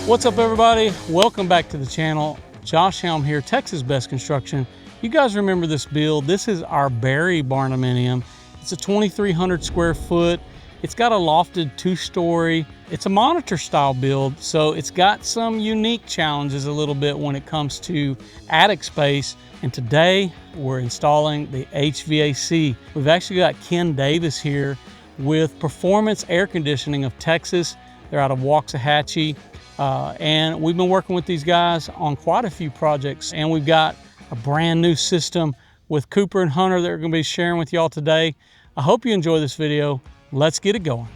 What's up, everybody? Welcome back to the channel. Josh Helm here, Texas Best Construction. You guys remember this build. This is our Barry Barndominium. It's a 2,300 square foot. It's got a lofted 2-story. It's a monitor style build, so it's got some unique challenges a little bit when it comes to attic space. And today we're installing the HVAC. We've actually got Ken Davis here with Performance Air Conditioning of Texas. They're out of Waxahachie. And we've been working with these guys on quite a few projects, and we've got a brand new system with Cooper and Hunter that we're going to be sharing with y'all today. I hope you enjoy this video. Let's get it going.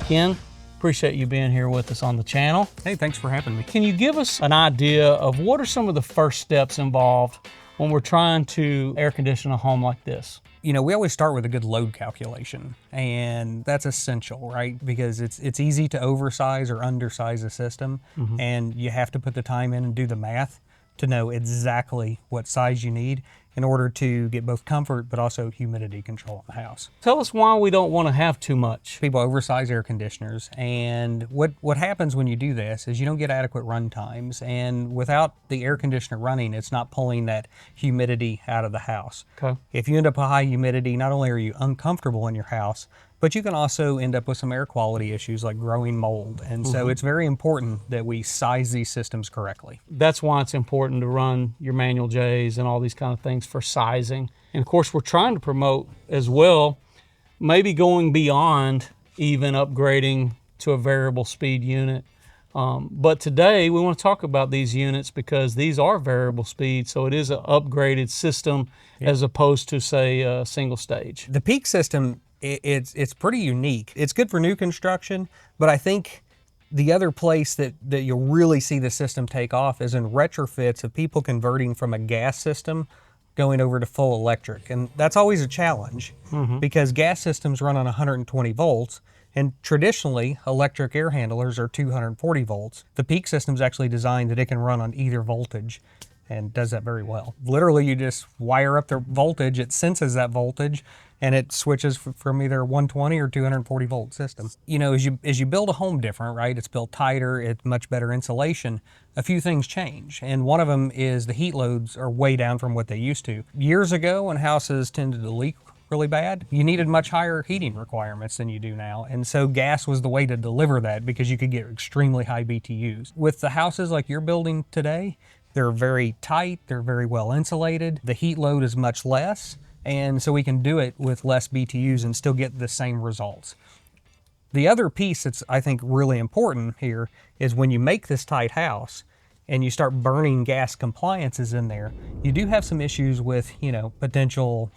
Ken, appreciate you being here with us on the channel. Hey, thanks for having me. Can you give us an idea of what are some of the first steps involved when we're trying to air condition a home like this? You know, we always start with a good load calculation, and that's essential, right? Because it's easy to oversize or undersize a system, and you have to put the time in and do the math to know exactly what size you need in order to get both comfort but also humidity control in the house. Tell us why we don't want to have too much. People oversize air conditioners, and what happens when you do this is you don't get adequate run times, and without the air conditioner running, it's not pulling that humidity out of the house. Okay. If you end up with high humidity, not only are you uncomfortable in your house, but you can also end up with some air quality issues like growing mold. And so it's very important that we size these systems correctly. That's why it's important to run your manual J's and all these kind of things for sizing. And of course, we're trying to promote as well, maybe going beyond even upgrading to a variable speed unit. But today we want to talk about these units because these are variable speed. So it is an upgraded system as opposed to, say, a single stage. The PEAQ system, it's pretty unique. It's good for new construction, but I think the other place that you'll really see the system take off is in retrofits of people converting from a gas system going over to full electric. And that's always a challenge because gas systems run on 120 volts, and traditionally electric air handlers are 240 volts. The PEAQ system is actually designed that it can run on either voltage and does that very well. Literally, you just wire up the voltage, it senses that voltage, and it switches from either 120 or 240 volt system. You know, as you build a home different, right? It's built tighter, it's much better insulation. A few things change, and one of them is the heat loads are way down from what they used to. Years ago, when houses tended to leak really bad, you needed much higher heating requirements than you do now. And so gas was the way to deliver that because you could get extremely high BTUs. With the houses like you're building today, they're very tight, they're very well insulated, the heat load is much less, and so we can do it with less BTUs and still get the same results. The other piece that's, I think, really important here is when you make this tight house and you start burning gas compliances in there, you do have some issues with, you know, potential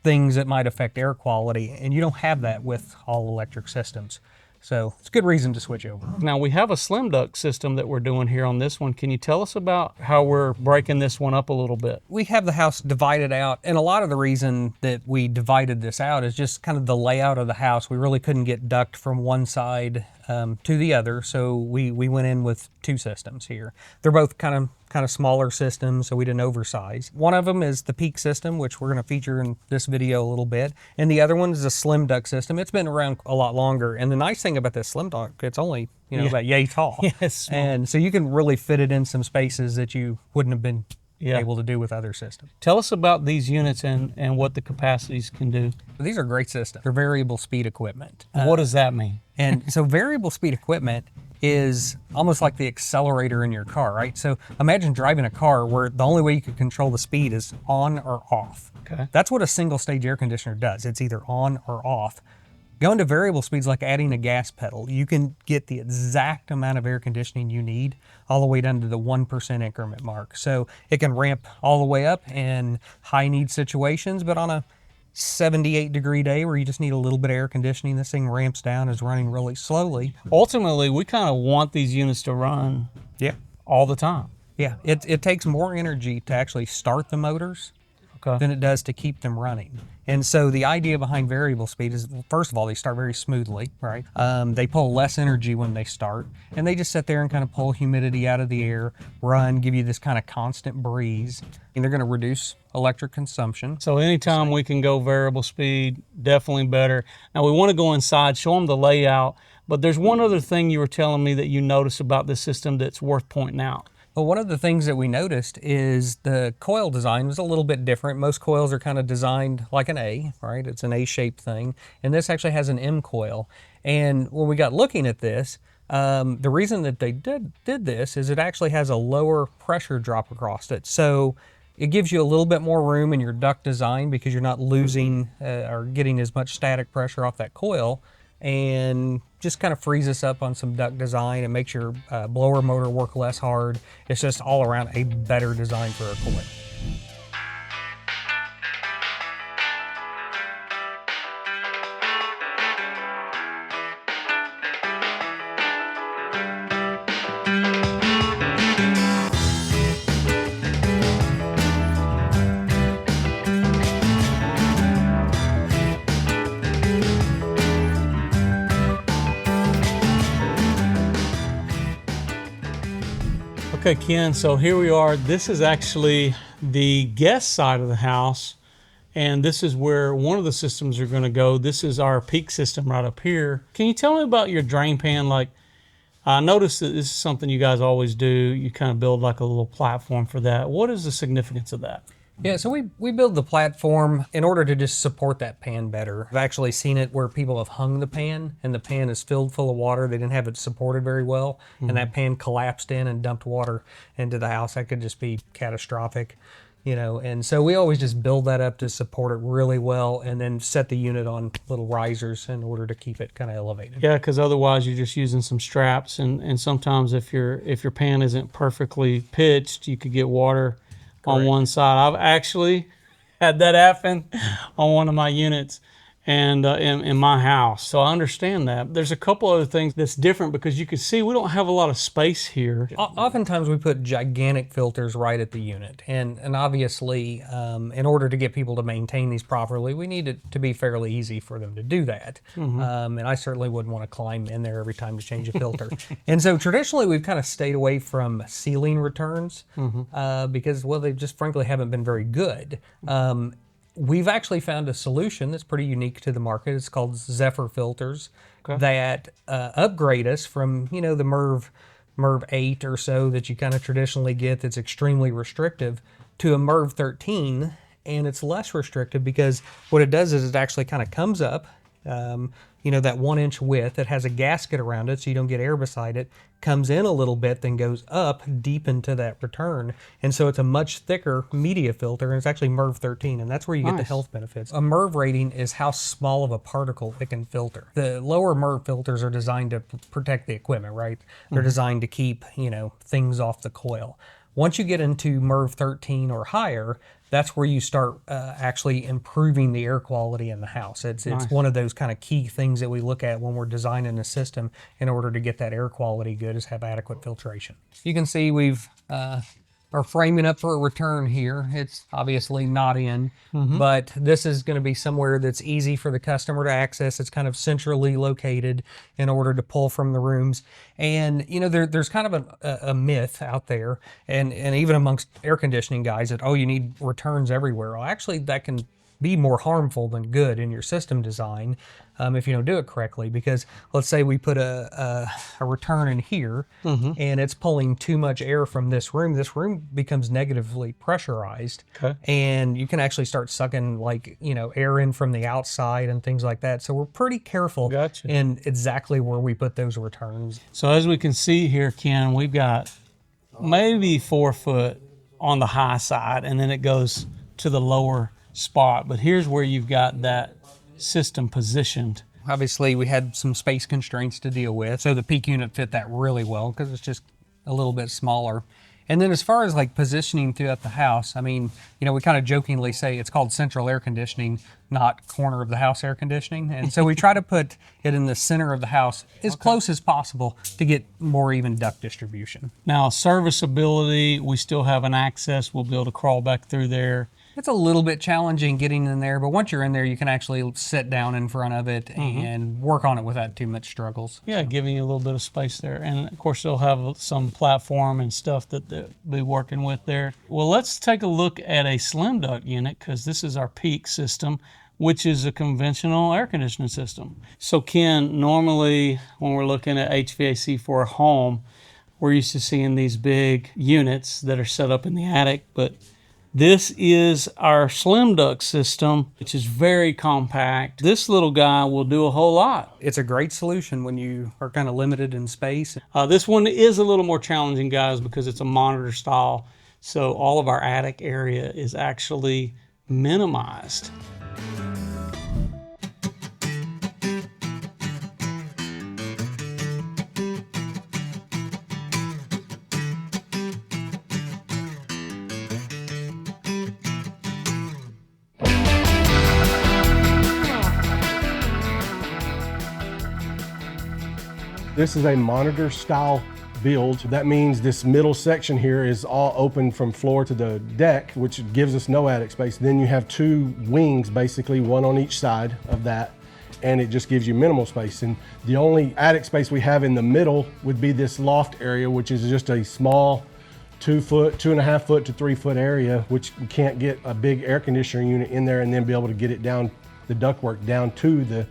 things that might affect air quality, and you don't have that with all electric systems. So it's a good reason to switch over. Now we have a slim duct system that we're doing here on this one. Can you tell us about how we're breaking this one up a little bit? We have the house divided out, and a lot of the reason that we divided this out is just kind of the layout of the house. We really couldn't get duct from one side to the other, so we went in with two systems here. They're both kind of smaller systems, so we didn't oversize. One of them is the PEAQ system, which we're going to feature in this video a little bit, and the other one is a slim duct system. It's been around a lot longer, and the nice thing about this slim duct, it's only about yay tall. Yes, and so you can really fit it in some spaces that you wouldn't have been able to do with other systems. Tell us about these units and what the capacities can do. These are great systems. They're variable speed equipment. What does that mean? And so variable speed equipment is almost like the accelerator in your car, right? So imagine driving a car where the only way you can control the speed is on or off. Okay. That's what a single stage air conditioner does. It's either on or off. Going to variable speeds like adding a gas pedal. You can get the exact amount of air conditioning you need all the way down to the 1% increment mark. So it can ramp all the way up in high need situations, but on a 78-degree day where you just need a little bit of air conditioning, this thing ramps down, is running really slowly. Ultimately, we kind of want these units to run all the time. Yeah, it takes more energy to actually start the motors than it does to keep them running. And so the idea behind variable speed is, first of all, they start very smoothly, right? They pull less energy when they start, and they just sit there and kind of pull humidity out of the air, run, give you this kind of constant breeze, and they're going to reduce electric consumption. So anytime we can go variable speed, definitely better. Now we want to go inside, show them the layout, but there's one other thing you were telling me that you noticed about this system that's worth pointing out. Well, one of the things that we noticed is the coil design was a little bit different. Most coils are kind of designed like an A, right? It's an A-shaped thing. And this actually has an M coil. And when we got looking at this, the reason that they did this is it actually has a lower pressure drop across it. So it gives you a little bit more room in your duct design because you're not losing or getting as much static pressure off that coil, and just kind of frees us up on some duct design and makes your blower motor work less hard. It's just all around a better design for a coil. Okay, Ken, so here we are. This is actually the guest side of the house, and this is where one of the systems are going to go. This is our PEAQ system right up here. Can you tell me about your drain pan? Like, I noticed that this is something you guys always do. You kind of build like a little platform for that. What is the significance of that? Yeah, so we build the platform in order to just support that pan better. I've actually seen it where people have hung the pan and the pan is filled full of water. They didn't have it supported very well, and that pan collapsed in and dumped water into the house. That could just be catastrophic, you know. And so we always just build that up to support it really well, and then set the unit on little risers in order to keep it kind of elevated. Yeah, because otherwise you're just using some straps, and sometimes if your pan isn't perfectly pitched, you could get water on one side. I've actually had that happen on one of my units and in my house. So I understand that. There's a couple other things that's different because you can see we don't have a lot of space here. Oftentimes we put gigantic filters right at the unit. And obviously, in order to get people to maintain these properly, we need it to be fairly easy for them to do that. And I certainly wouldn't want to climb in there every time to change a filter. And so traditionally we've kind of stayed away from ceiling returns because, well, they just frankly haven't been very good. We've actually found a solution that's pretty unique to the market. It's called Zephyr filters that upgrade us from, you know, the MERV 8 or so that you kind of traditionally get that's extremely restrictive to a MERV 13, and it's less restrictive because what it does is it actually kind of comes up, you know, that 1 inch width. It has a gasket around it so you don't get air beside it, comes in a little bit, then goes up deep into that return. And so it's a much thicker media filter, and it's actually MERV 13, and that's where you get the health benefits. A MERV rating is how small of a particle it can filter. The lower MERV filters are designed to protect the equipment, right? They're designed to keep, you know, things off the coil. Once you get into MERV 13 or higher, that's where you start actually improving the air quality in the house. It's one of those kind of key things that we look at when we're designing a system in order to get that air quality good, is have adequate filtration. You can see we've are framing up for a return here. It's obviously not in, but this is going to be somewhere that's easy for the customer to access. It's kind of centrally located in order to pull from the rooms. And, you know, there's kind of a myth out there, and even amongst air conditioning guys, that, oh, you need returns everywhere. Well, actually, that can be more harmful than good in your system design if you don't do it correctly. Because let's say we put a return in here and it's pulling too much air from this room becomes negatively pressurized, and you can actually start sucking, like, you know, air in from the outside and things like that. So we're pretty careful in exactly where we put those returns. So as we can see here, Ken, we've got maybe 4 foot on the high side, and then it goes to the lower spot. But here's where you've got that system positioned. Obviously we had some space constraints to deal with, so the PEAQ unit fit that really well because it's just a little bit smaller. And then as far as like positioning throughout the house, I mean, you know, we kind of jokingly say it's called central air conditioning, not corner of the house air conditioning. And so we try to put it in the center of the house as close as possible to get more even duct distribution. Now, serviceability, we still have an access. We'll be able to crawl back through there It's a little bit challenging getting in there, but once you're in there, you can actually sit down in front of it and work on it without too much struggles. Yeah, giving you a little bit of space there. And of course, they'll have some platform and stuff that they'll be working with there. Well, let's take a look at a slim duct unit, because this is our PEAQ system, which is a conventional air conditioning system. So Ken, normally when we're looking at HVAC for a home, we're used to seeing these big units that are set up in the attic, but this is our slim duct system, which is very compact. This little guy will do a whole lot. It's a great solution when you are kind of limited in space. This one is a little more challenging, guys, because it's a monitor style. So all of our attic area is actually minimized. This is a monitor style build. That means this middle section here is all open from floor to the deck, which gives us no attic space. Then you have two wings, basically one on each side of that, and it just gives you minimal space. And the only attic space we have in the middle would be this loft area, which is just a small 2.5 foot to 3 foot area, which we can't get a big air conditioning unit in there and then be able to get it down, the ductwork down to the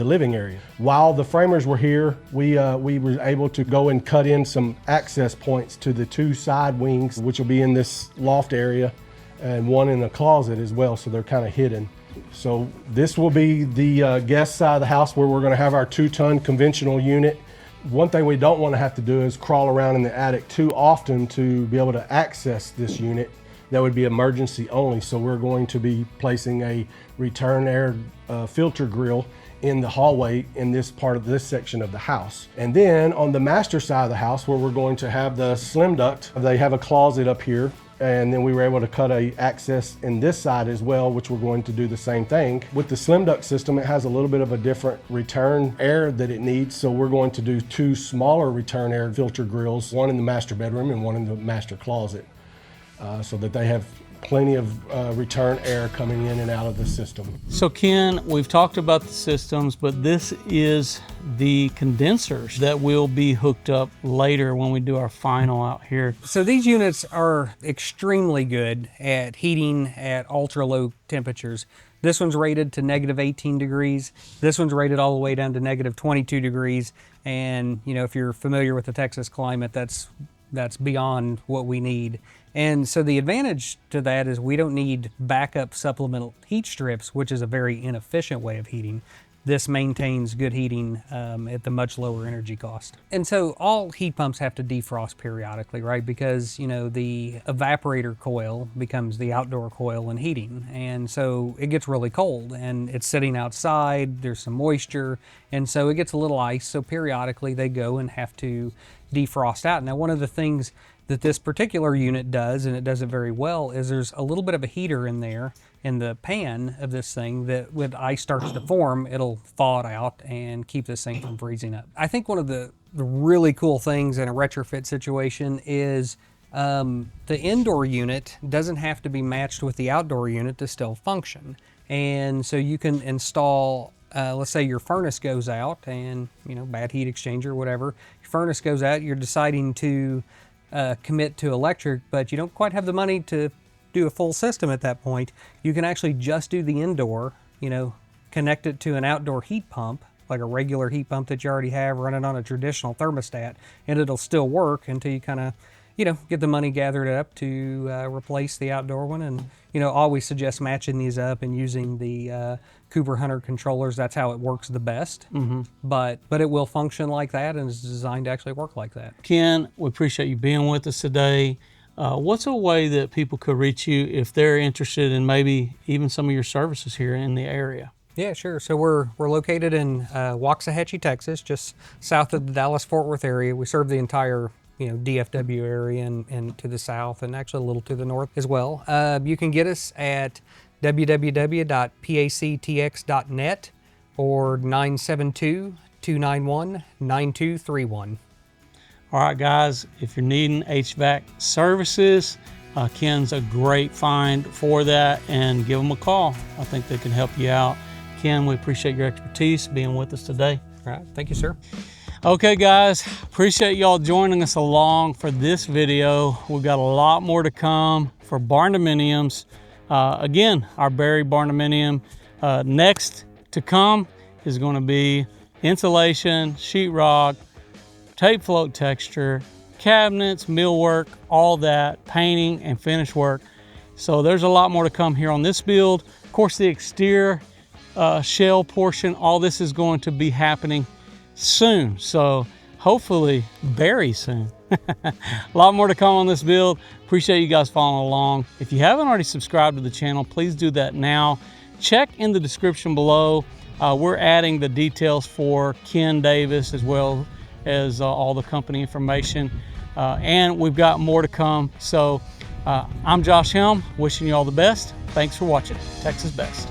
living area. While the framers were here, we were able to go and cut in some access points to the two side wings, which will be in this loft area, and one in the closet as well, so they're kind of hidden. So this will be the guest side of the house, where we're going to have our 2-ton conventional unit. One thing we don't want to have to do is crawl around in the attic too often to be able to access this unit. That would be emergency only, so we're going to be placing a return air filter grill in the hallway in this part of this section of the house. And then on the master side of the house, where we're going to have the slim duct, they have a closet up here, and then we were able to cut a access in this side as well, which we're going to do the same thing. With the slim duct system, it has a little bit of a different return air that it needs, so we're going to do two smaller return air filter grills, one in the master bedroom and one in the master closet, so that they have plenty of return air coming in and out of the system. So Ken, we've talked about the systems, but this is the condensers that will be hooked up later when we do our final out here. So these units are extremely good at heating at ultra low temperatures. This one's rated to -18 degrees. This one's rated all the way down to -22 degrees. And you know, if you're familiar with the Texas climate, that's beyond what we need. And so the advantage to that is we don't need backup supplemental heat strips, which is a very inefficient way of heating. This maintains good heating at the much lower energy cost. And so all heat pumps have to defrost periodically, right? Because, you know, the evaporator coil becomes the outdoor coil in heating. And so it gets really cold and it's sitting outside, there's some moisture, and so it gets a little ice. So periodically they go and have to defrost out. Now, one of the things that this particular unit does, and it does it very well, is there's a little bit of a heater in there in the pan of this thing that when ice starts to form, it'll thaw it out and keep this thing from freezing up. I think one of the really cool things in a retrofit situation is the indoor unit doesn't have to be matched with the outdoor unit to still function. And so you can install, let's say your furnace goes out and, you know, bad heat exchanger, whatever, your furnace goes out, you're deciding to commit to electric, but you don't quite have the money to do a full system at that point. You can actually just do the indoor, you know, connect it to an outdoor heat pump, like a regular heat pump that you already have, run it on a traditional thermostat, and it'll still work until you kind of, you know, get the money gathered up to replace the outdoor one. And, you know, always suggest matching these up and using the Cooper Hunter controllers. That's how it works the best. But it will function like that and is designed to actually work like that. Ken, we appreciate you being with us today. What's a way that people could reach you if they're interested in maybe even some of your services here in the area? Yeah, sure. So we're located in Waxahachie, Texas, just south of the Dallas-Fort Worth area. We serve the entire, you know, DFW area and to the south, and actually a little to the north as well. You can get us at www.pactx.net or 972-291-9231. All right, guys, if you're needing HVAC services, Ken's a great find for that, and give them a call. I think they can help you out. Ken, we appreciate your expertise being with us today. All right, thank you, sir. Okay guys, appreciate y'all joining us along for this video. We've got a lot more to come for Barndominiums. Again, our Barry Barndominium. Next to come is going to be insulation, sheetrock, tape float texture, cabinets, millwork, all that, painting and finish work. So there's a lot more to come here on this build. Of course, the exterior shell portion, all this is going to be happening soon. So hopefully very soon. A lot more to come on this build. Appreciate you guys following along. If you haven't already subscribed to the channel, please do that now. Check in the description below. We're adding the details for Ken Davis as well as all the company information, and we've got more to come. So I'm Josh Helm, wishing you all the best. Thanks for watching Texas Best.